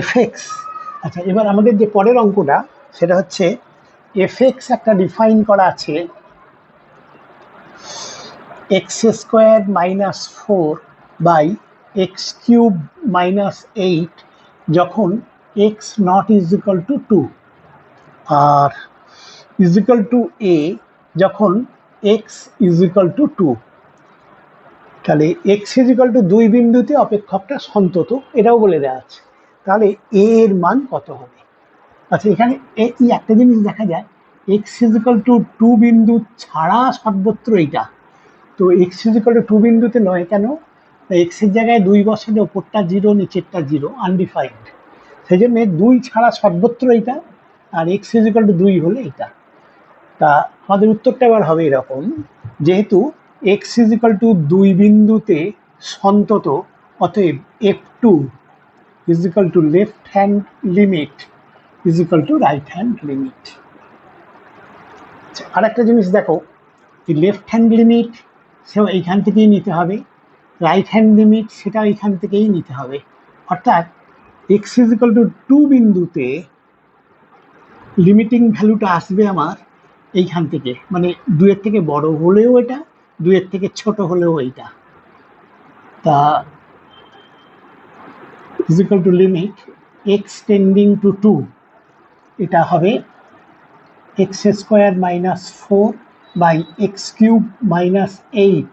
FX. আচ্ছা, এবার আমাদের যে পরের অঙ্কটা সেটা হচ্ছে এফএক্স একটা ডিফাইন করা আছে x square minus 4 by x cube minus 8 যখন x not is equal to 2 আর ইজ ইকাল টু এ যখন এক্স ইজ ইকাল টু 2। তাহলে এক্স ইজ ইকাল টু 2 বিন্দুতে অপেক্ষকটা সন্তত, এটাও বলে দেওয়া আছে। তাহলে এ এর মান কত হবে? আচ্ছা, এখানে এই একটা জিনিস দেখা যায়, এক্স ইজ ইকাল টু 2 বিন্দু ছাড়া সর্বত্র এইটা। তো এক্স ইজ ইকাল টু 2 বিন্দুতে নয় কেন? এক্স এর জায়গায় 2 বসালে ওপরটা 0 নিচেরটা 0, আনডিফাইন্ড। সেই জন্য 2 ছাড়া সর্বত্র এইটা, আর এক্স ইজ ইকাল টু 2 হলে এইটা। তা আমাদের উত্তরটা এবার হবে এরকম, যেহেতু এক্স ইজ ইকাল টু 2 বিন্দুতে সন্তত, অতএব f2 is equal to left hand limit is equal to right hand limit. আর একটা জিনিস দেখো, এই লেফট হ্যান্ড লিমিট সেও এইখান থেকেই নিতে হবে, রাইট হ্যান্ড লিমিট সেটাও এইখান থেকেই নিতে হবে। অর্থাৎ এক্স ইজ ইকাল টু 2 বিন্দুতে লিমিটিং ভ্যালুটা আসবে আমার এইখান থেকে, মানে 2 এর থেকে বড় হলেও এটা, 2 এর থেকে ছোট হলেও এইটা। তা is equal to limit x tending to 2, এটা হবে x square minus 4 by x cube minus 8।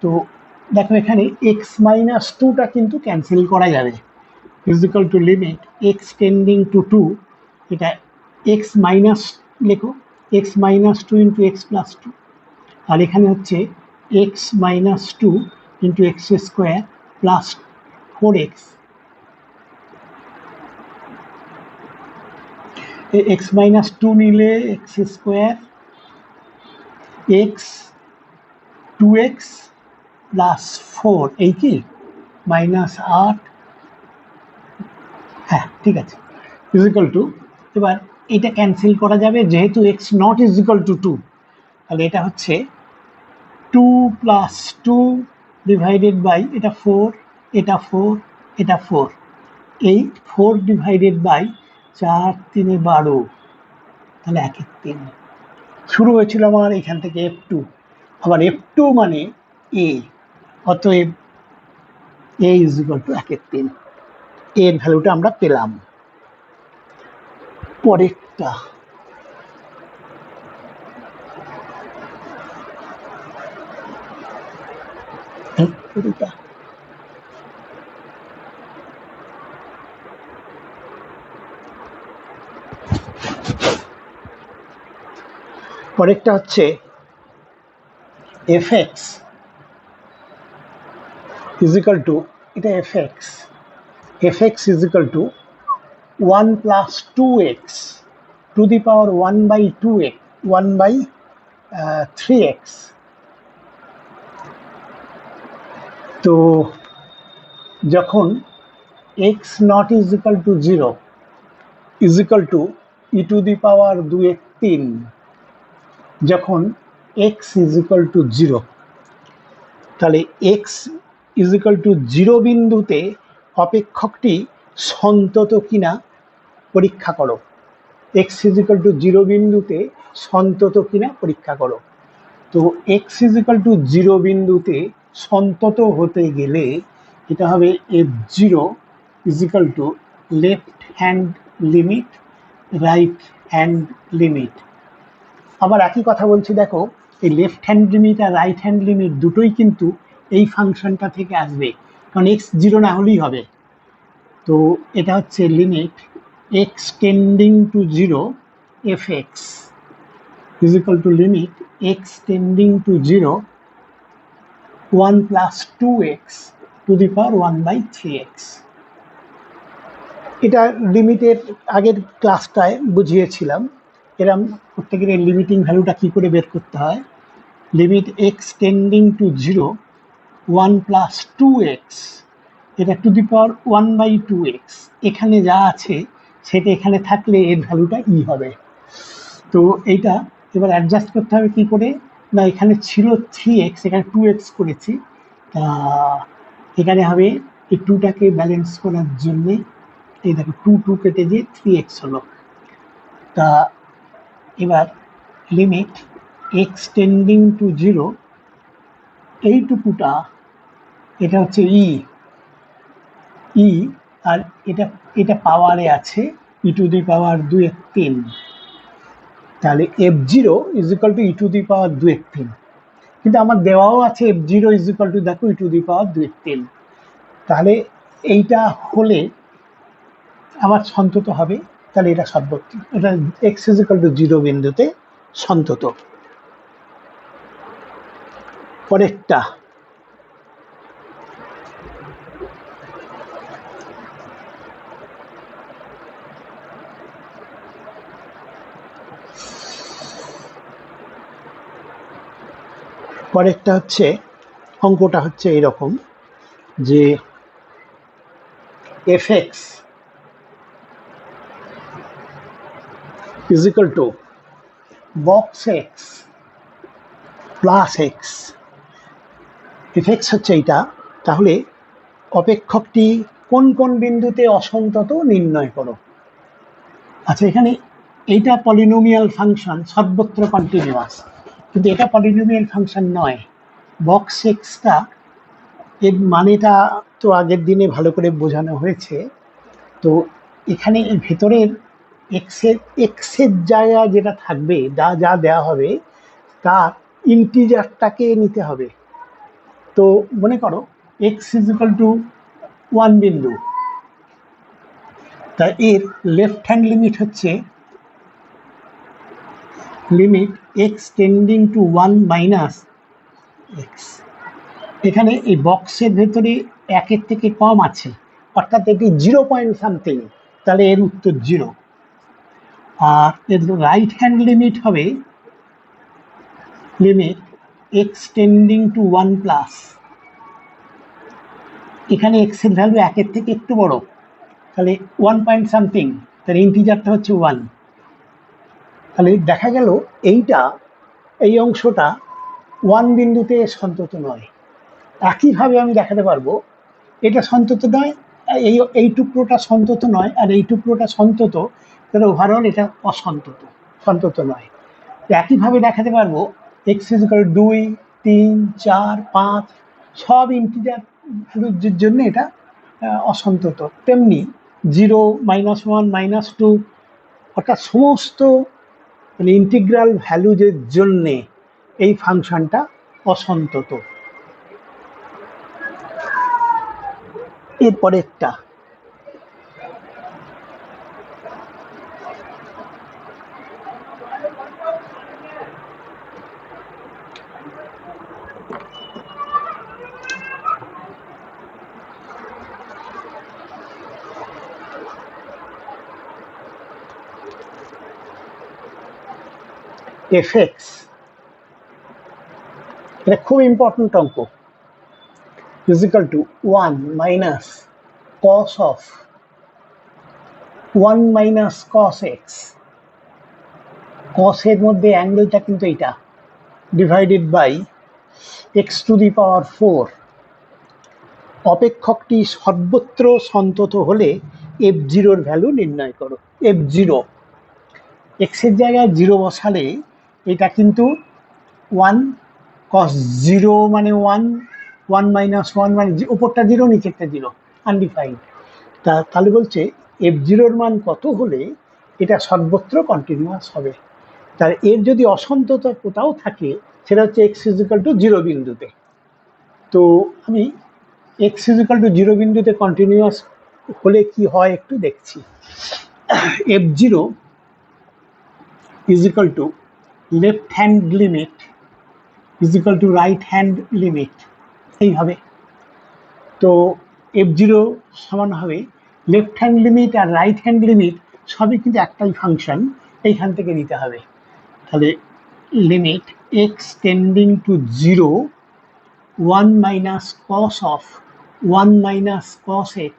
তো দেখো এখানে এক্স মাইনাস 2টা কিন্তু ক্যান্সেল করা যাবে। Is equal to limit x tending to 2, এটা এক্স মাইনাস লেখো, x minus 2 into x plus 2, আর এখানে হচ্ছে x minus 2 into x square plus 4x। X minus 2 নিলে x square, x 2x plus 4, এই কি মাইনাস 8, হ্যাঁ ঠিক আছে, ইজ ইকাল টু, এবার এটা ক্যান্সেল করা যাবে যেহেতু x not is equal to 2, তাহলে এটা হচ্ছে 2 প্লাস 2 ডিভাইডেড বাই এটা 4, এটা 4, এটা 4, এই 4 ডিভাইডেড বাই 4 3 12, তাহলে 1 3। শুরু হয়েছিল আমার এখান থেকে f2, আবার f2 মানে a, অতএব a ইজ ইকাল টু 1 3, এর ভ্যালুটা আমরা পেলাম। পরেরটা পরেরটা হচ্ছে fx ইজ ইকাল টু, এটা fx is equal to 1 plus 2x to the power 1 by 2x 1 by 3x। তো যখন x not is equal to 0 is equal to e to the power 2 3, যখন x ইজ ইকাল টু 0, তাহলে x is equal to 0 বিন্দুতে অপেক্ষকটি সন্তত কিনা পরীক্ষা করো। x is equal to 0 বিন্দুতে সন্তত কিনা পরীক্ষা করো। তো x ইজ ইকাল টু 0 বিন্দুতে সন্তত হতে গেলে এটা হবে f0 is equal to left hand limit right hand limit. আবার একই কথা বলছি, দেখো এই লেফট হ্যান্ড লিমিট আর রাইট হ্যান্ড লিমিট দুটোই কিন্তু এই ফাংশনটা থেকে আসবে, কারণ x 0 না হলেই হবে। তো এটা হচ্ছে limit x tending to 0 fx is equal to limit x tending to 0 1 plus 2x to the power 1 by 3x। এটা লিমিটের আগের ক্লাসটায় বুঝিয়েছিলাম, এরম প্রত্যেকের লিমিটিং ভ্যালুটা কী করে বের করতে হয়। Limit x tending to 0 1 plus 2x, এটা two the power 1 by 2x, এখানে যা আছে সেটা এখানে থাকলে এর ভ্যালুটা ই হবে। তো এইটা এবার অ্যাডজাস্ট করতে হবে কি করে, না, এখানে ছিল 3x, এখানে 2x করেছি। তা এখানে হবে এই 2টাকে ব্যালেন্স করার জন্যে এই দেখো 2 কেটে যে 3x হলো। তা এবার লিমিট x টেন্ডিং টু 0, এইটুকুটা এটা হচ্ছে ই আর এটা এটা পাওয়ারে আছে ই টু দি পাওয়ার 2 3। তাহলে f0 is equal to e to the power 2 3, কিন্তু আমার দেওয়াও আছে f0 ইজ ইকুয়াল টু দেখো ই টু দি পাওয়ার 2 3। তাহলে এইটা হলে আমার সন্তত হবে, তাহলে এটা সর্বোচ্চ, এটা এক্স ইজ ইকুয়াল টু 0 বিন্দুতে সন্তত। পরেরটা হচ্ছে অঙ্কটা হচ্ছে এরকম যে fx is equal to box x plus x, fx হচ্ছে এইটা। তাহলে অপেক্ষকটি কোন কোন বিন্দুতে অসন্তত নির্ণয় করো। আচ্ছা, এখানে এইটা পলিনোমিয়াল ফাংশন সর্বত্র কন্টিনিউয়াস, কিন্তু এটা পলিনোমিয়াল ফাংশন নয়। বক্স এক্সটা এর মানেটা তো আগের দিনে ভালো করে বোঝানো হয়েছে। তো এখানে এই ভেতরের এক্সের জায়গায় যেটা থাকবে, যা দেওয়া হবে তার ইন্টিজারটাকে নিতে হবে। তো মনে করো এক্স ইজ ইকুয়াল টু 1 বিন্দু, তা এর লেফট হ্যান্ড লিমিট হচ্ছে limit x tending to 1 minus x. এখানে এই বক্সের ভেতরে 1-এর থেকে কম আছে, অর্থাৎ এটি 0 পয়েন্ট সামথিং, তাহলে এর উত্তর 0। আর এর রাইট হ্যান্ড লিমিট হবে limit x tending to 1 plus. এখানে এক্স এর ভ্যালু 1-এর থেকে একটু বড়, তাহলে 1 পয়েন্ট সামথিং, তাহলে ইন্টিজারটা হচ্ছে 1। তাহলে দেখা গেল এই অংশটা 1 বিন্দুতে সন্তত নয়। একইভাবে আমি দেখাতে পারবো এটা সন্তত নয়, এই টুকরোটা সন্তত নয়, আর এই টুকরোটা সন্তত, তাহলে ওভারঅল এটা সন্তত নয়। একইভাবে দেখাতে পারবো এক্স ইজ ইকুয়াল 2 3 4 5 সব ইন্টিজার ভ্যালুর জন্য এটা অসন্তত। তেমনি 0 -1 -2 অর্থাৎ সমস্ত মানে ইন্টিগ্রাল ভ্যালুজের জন্যে এই ফাংশনটা অসন্তত। এরপরেরটা fx, এটা খুব ইম্পর্টেন্ট অঙ্ক, is equal to 1 minus cos of 1 minus cos x, cos এর মধ্যে অ্যাঙ্গেলটা কিন্তু এটা, divided by x to the power 4। অপেক্ষকটি সর্বত্র সন্তত হলে f0 এর ভ্যালু নির্ণয় করো। f0 x এর জায়গায় 0 বসালে এটা কিন্তু 1 cos 0 মানে 1, 1 minus 1 মানে উপরটা 0 নিচেরটা 0, আনডিফাইন্ড। তাহলে বলছে f0 এর মান কত হলে এটা সর্বত্র কন্টিনিউয়াস হবে। তার এর যদি অসন্তত কোথাও থাকে সেটা হচ্ছে x ইজ ইকুয়াল টু 0 বিন্দুতে। তো আমি x ইজ ইকুয়াল টু 0 বিন্দুতে কন্টিনিউয়াস হলে কি হয় একটু দেখছি। f0 is equal to left hand limit is equal to right hand limit, এইভাবে। তো f0 সমান হবে লেফট হ্যান্ড লিমিট আর রাইট হ্যান্ড লিমিট সবই কিন্তু একটাই ফাংশন, এইখান থেকে নিতে হবে। তাহলে limit x tending to 0 1 minus cos of 1 minus cos x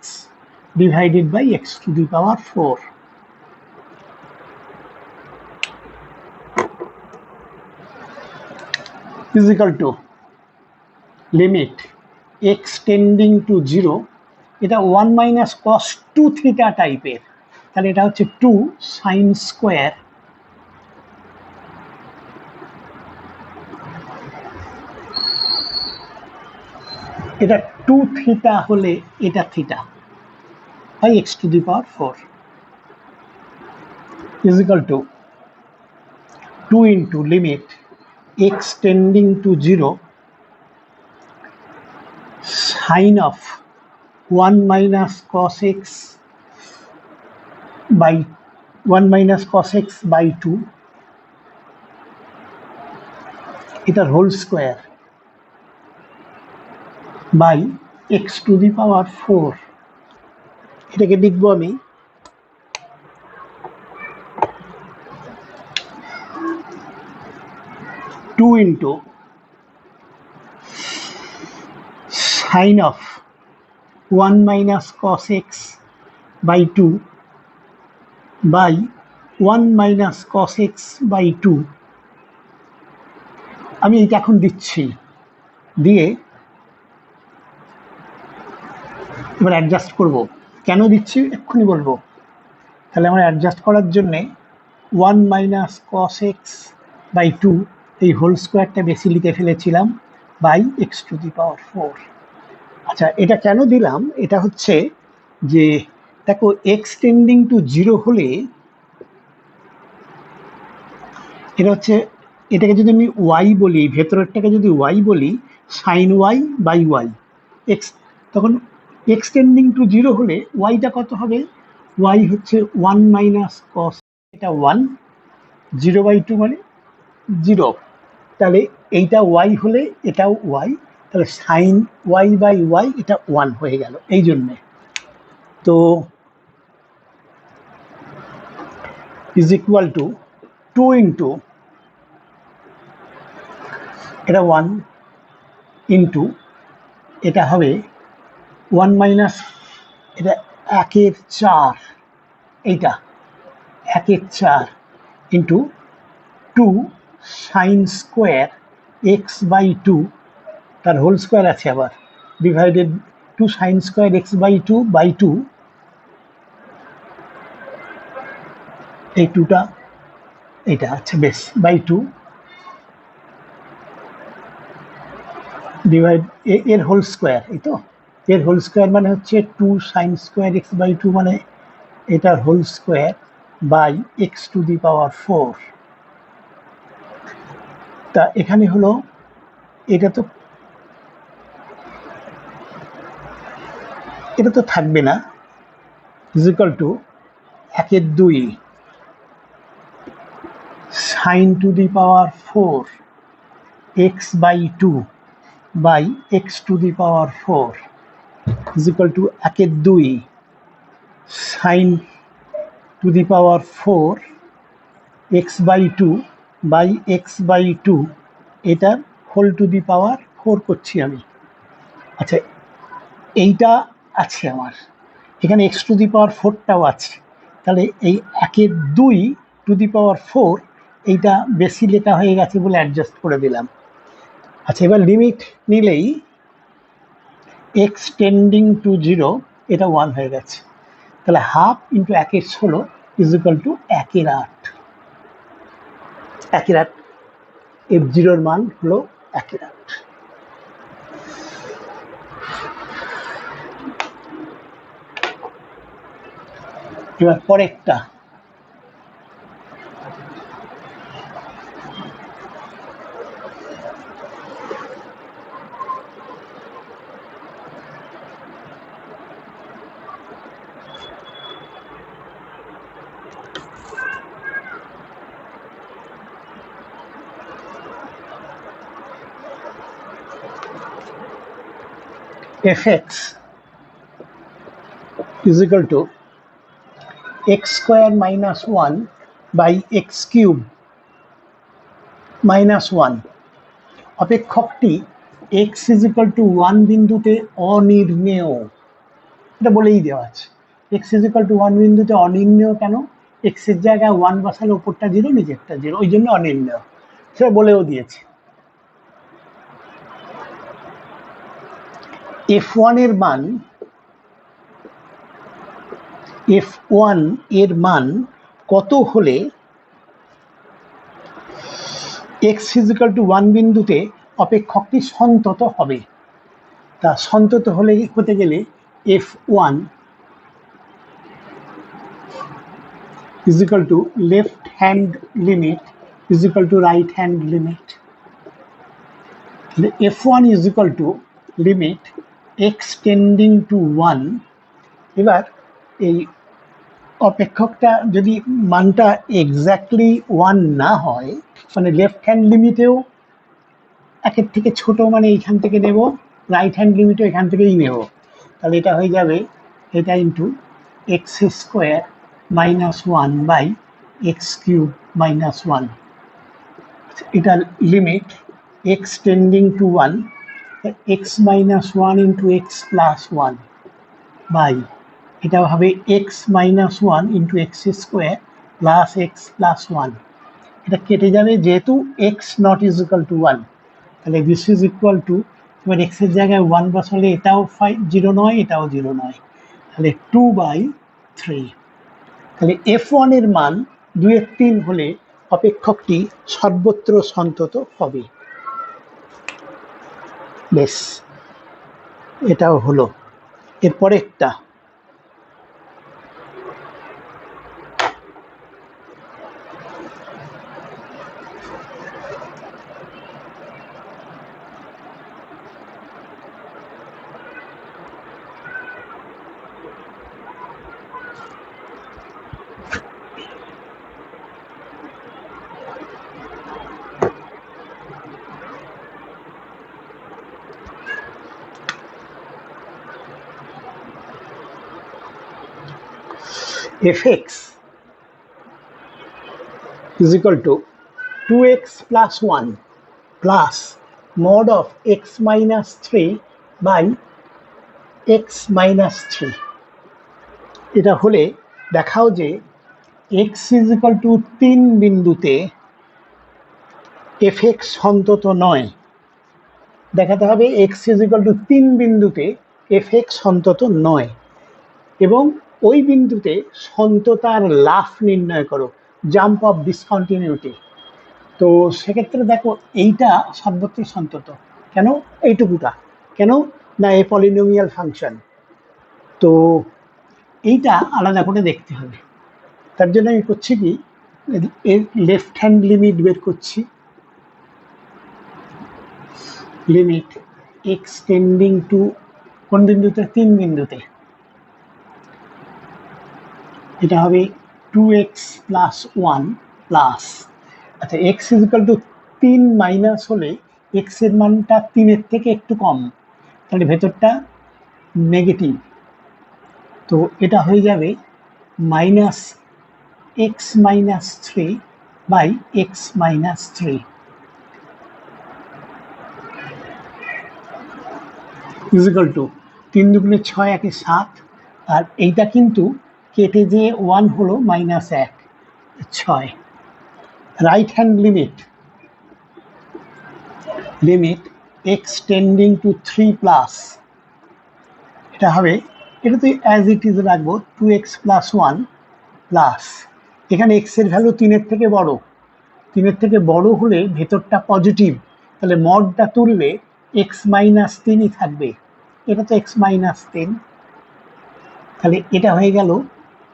divided by x to the power 4. Is equal to limit x tending to zero, এটা 1 মাইনাস কস 2 থিটা টাইপের, তাহলে এটা হচ্ছে 2 সাইন স্কোয়ার এটা 2 থিটা হলে এটা theta by x to the power 4 is equal to 2 into limit x tending to zero sine of 1 minus cos x by 1 minus cos x by 2 এটার whole square by x to the power 4, এটাকে লিখবো আমি 2 into sine of 1 minus cos x by 2 by 1 minus cos x by 2। আমি এইটা এখন দিচ্ছি, দিয়ে এবার অ্যাডজাস্ট করব। কেন দিচ্ছি এক্ষুনি বলবো। তাহলে আমরা অ্যাডজাস্ট করার জন্যে 1 মাইনাস কস এক্স বাই 2 এই হোল স্কোয়ারটা বেশি লিখে ফেলেছিলাম by x to the power 4। আচ্ছা, এটা কেন দিলাম, এটা হচ্ছে যে দেখো এক্স টেন্ডিং টু জিরো হলে এটা হচ্ছে, এটাকে যদি আমি ওয়াই বলি, ভেতরেরটাকে যদি ওয়াই বলি, sine y by y x, তখন এক্স টেন্ডিং টু জিরো হলে ওয়াইটা কত হবে, ওয়াই হচ্ছে 1 মাইনাস কস, এটা 1, 0 বাই 2 মানে 0, তাহলে এইটা ওয়াই হলে এটাও ওয়াই, তাহলে সাইন ওয়াই বাই ওয়াই এটা 1 হয়ে গেল। এই জন্যে তো ইজ ইকুয়াল টু 2 ইন্টু এটা 1 ইন্টু এটা হবে 1 মাইনাস এটা 1/4, এইটা 1/4 into 2 sine square x by 2, তার হোল স্কোয়ার আছে আবার, divided 2 sine square x by 2 by 2, এই 2টা এটা আছে বেশ বাই 2 ডিভাইড এর হোল স্কোয়ার, এই তো এর হোল স্কোয়ার মানে হচ্ছে 2 সাইন স্কোয়ার এক্স বাই 2 মানে এটার whole square by x to the power 4। তা এখানে হলো এটা তো থাকবে না, is equal to 1/2 sine to the power 4 x by 2 by x to the power 4 is equal to 1/2 sine to the power 4 x by 2 by x by 2, এটার whole to the power 4 করছি আমি। আচ্ছা, এইটা আছে আমার এখানে, এক্স টু দি পাওয়ার 4টাও আছে, তাহলে এই 1/2 টু দি পাওয়ার 4 এইটা বেশি লেখা হয়ে গেছে বলে অ্যাডজাস্ট করে দিলাম। আচ্ছা, এবার লিমিট নিলেই এক্স টেন্ডিং টু জিরো এটা 1 হয়ে গেছে, তাহলে half into 1/16 is equal two 1/8। 1/8 f0 এর মান হলো 1/8। এবার পরেরটা, fx is equal to x square minus 1 by x cube minus 1, অপেক্ষকটি x is equal to 1 বিন্দুতে অনির্ণেয়, এটা বলেই দেওয়া আছে। x is equal to 1 বিন্দুতে অনির্ণেয় কেন, x এর জায়গায় 1 বসালে ওপরটা 0 নিচেরটা 0, ওই জন্য অনির্ণেয়, সেটা বলেও দিয়েছে। f1 এর মান কত হলে x = 1 বিন্দুতে অপেক্ষকটি সন্তত হবে। তা সন্তত হতে গেলে f1 = left hand limit = right hand limit। f1 = limit x tending to 1। এবার এই অপেক্ষকটা যদি মানটা এক্স্যাক্টলি 1 না হয়, মানে লেফট হ্যান্ড লিমিটেও একের থেকে ছোট, মানে এইখান থেকে নেব, রাইট হ্যান্ড লিমিটও এখান থেকেই নেব, তাহলে এটা হয়ে যাবে এটা ইন্টু x² - 1/x³ - 1। এটা limit x tending to 1, x - 1 into x + 1 by এটা হবে x - 1 into x² plus x + 1। এটা কেটে যাবে যেহেতু x ≠ = 1, তাহলে দিস ইজ ইকুয়াল টু, এবার x এর জায়গায় 1 বসালে এটাও 0 নয়, এটাও 0 নয়, তাহলে 2/3। তাহলে f1 এর মান 2/3 হলে অপেক্ষকটি সর্বত্র সন্তত হবে। বেশ, এটাও হলো। এরপরে একটা fx = 2x + 1 plus mod of x - 3 by x - 3। এটা হলে দেখাও যে x = 3 বিন্দুতে fx সন্তত নয়। দেখাতে হবে x = 3 বিন্দুতে fx সন্তত নয়, এবং ওই বিন্দুতে সন্ততার লাফ নির্ণয় করো, জাম্প অফ ডিসকন্টিনিউটি। তো সেক্ষেত্রে দেখো এইটা সর্বত্র সন্তত কেন, এইটুকুটা কেন না, এ পলিনোমিয়াল ফাংশন, তো এইটা আলাদা করে দেখতে হবে। তার জন্য আমি করছি কি, এর লেফট হ্যান্ড লিমিট বের করছি, লিমিট x টেন্ডিং টু কোন বিন্দুতে, 3 বিন্দুতে, এটা হবে 2x + 1 প্লাস, আচ্ছা x = 3 মাইনাস হলে x এর মানটা 3 এর থেকে একটু কম, তাহলে ভেতরটা নেগেটিভ, তো এটা হয়ে যাবে -x - 3 বাই x - 3 = 3 দুগুণে 6, 1 7, আর এইটা কিন্তু কেটে যে 1 হলো -1, 6। Right hand limit x tending to 3 plus, এটা হবে, এটা তো অ্যাজ ইট ইজ রাখবো, 2x + 1 প্লাস, এখানে x এর ভ্যালু 3 এর থেকে বড়, 3 এর থেকে বড় হলে ভেতরটা পজিটিভ, তাহলে মডটা তুললে x - 3ই থাকবে, এটা তো x - 3, তাহলে এটা হয়ে গেল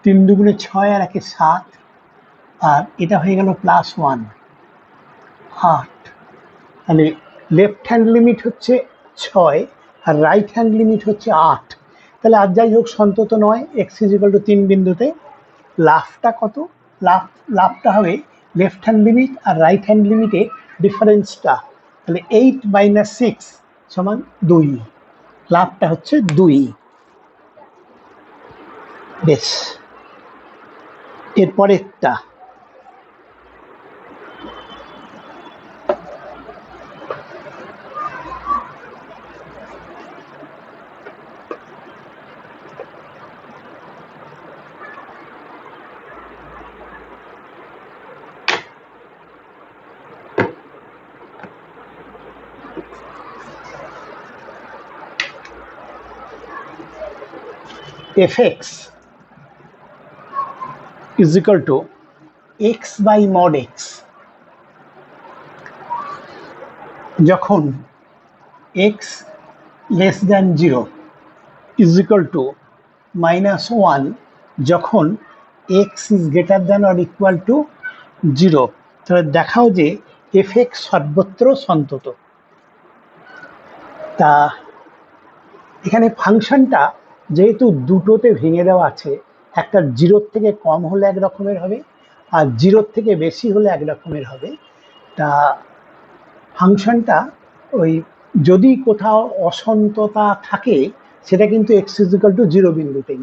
3 দুগুণে 6, আর 1 7, আর এটা হয়ে গেল +1 8। তাহলে লেফট হ্যান্ড লিমিট হচ্ছে 6 আর রাইট হ্যান্ড লিমিট হচ্ছে 8, তাহলে আর যাই হোক সন্তত নয়। x = 3 বিন্দুতে লাফটা কত, লাফটা হবে লেফট হ্যান্ড লিমিট আর রাইট হ্যান্ড লিমিটে ডিফারেন্সটা, তাহলে 8 - 6 = 2, লাফটা হচ্ছে 2। বেশ, এরপরেরটা fx is equal to x by mod x যখন x less than 0 is equal to -1 যখন x is greater than or equal to 0, তাহলে দেখাও যে fx সর্বত্র সন্তত। তা এখানে ফাংশনটা যেহেতু দুটোতে ভেঙে দেওয়া আছে, একটা 0 থেকে কম হলে এক রকমের হবে আর 0 থেকে বেশি হলে এক রকমের হবে। তা ফাংশনটা ওই যদি কোথাও অসন্ততা থাকে সেটা কিন্তু x is equal to 0 বিন্দুতেই।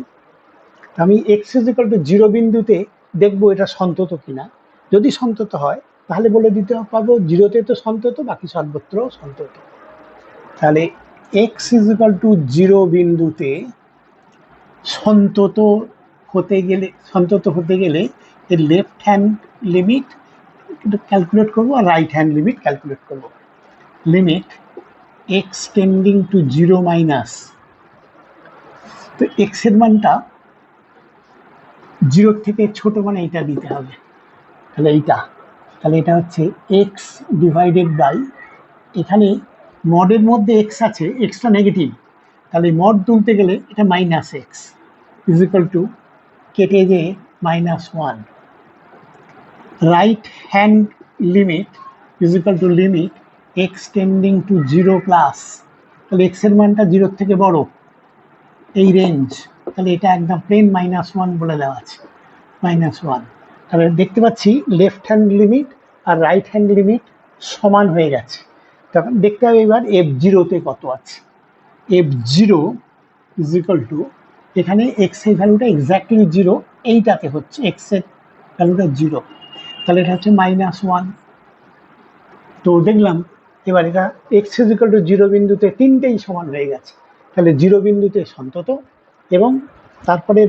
আমি x is equal to 0 বিন্দুতে দেখবো এটা সন্তত কিনা। যদি সন্তত হয় তাহলে বলে দিতে পারবো 0তে তো সন্তত, বাকি সর্বত্র সন্তত। তাহলে x is equal to 0 বিন্দুতে সন্তত হতে গেলে এর লেফট হ্যান্ড লিমিট ক্যালকুলেট করবো আর রাইট হ্যান্ড লিমিট ক্যালকুলেট করবো। Limit x tending to 0 minus, তো x এর মানটা 0 থেকে ছোট মানে এটা দিতে হবে। তাহলে এটা হচ্ছে x ডিভাইডেড বাই, এখানে মডের মধ্যে x আছে, xটা নেগেটিভ, তাহলে মড তুলতে গেলে এটা minus x is equal to কেটে যেয়ে -1। Right hand limit is equal to limit x tending to 0 plus, তাহলে x এর মানটা 0 থেকে বড়, এই রেঞ্জ, তাহলে এটা একদম প্লেন -1 বলে দেওয়া আছে, -1। তাহলে দেখতে পাচ্ছি লেফট হ্যান্ড লিমিট আর রাইট হ্যান্ড লিমিট সমান হয়ে গেছে। তখন দেখতে হবে এবার f0তে কত আছে। f0 ইজ ইকুয়াল টু, এখানে x এর ভ্যালুটা এক্স্যাক্টলি 0, এইটাতে হচ্ছে x এর ভ্যালুটা 0, তাহলে এটা হচ্ছে -1। তো দেখলাম এবার এটা x ইজ ইকুয়াল টু 0 বিন্দুতে তিনটেই সমান হয়ে গেছে, তাহলে 0 বিন্দুতে সন্তত, এবং তারপরে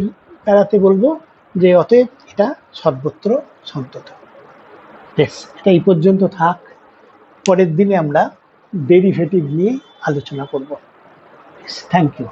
প্যারাতে বলবো যে অতএব এটা সর্বত্র সন্তত। বেশ, এটা এই পর্যন্ত থাক, পরের দিনে আমরা ডেরিভেটিভ নিয়ে আলোচনা করব। Thank you.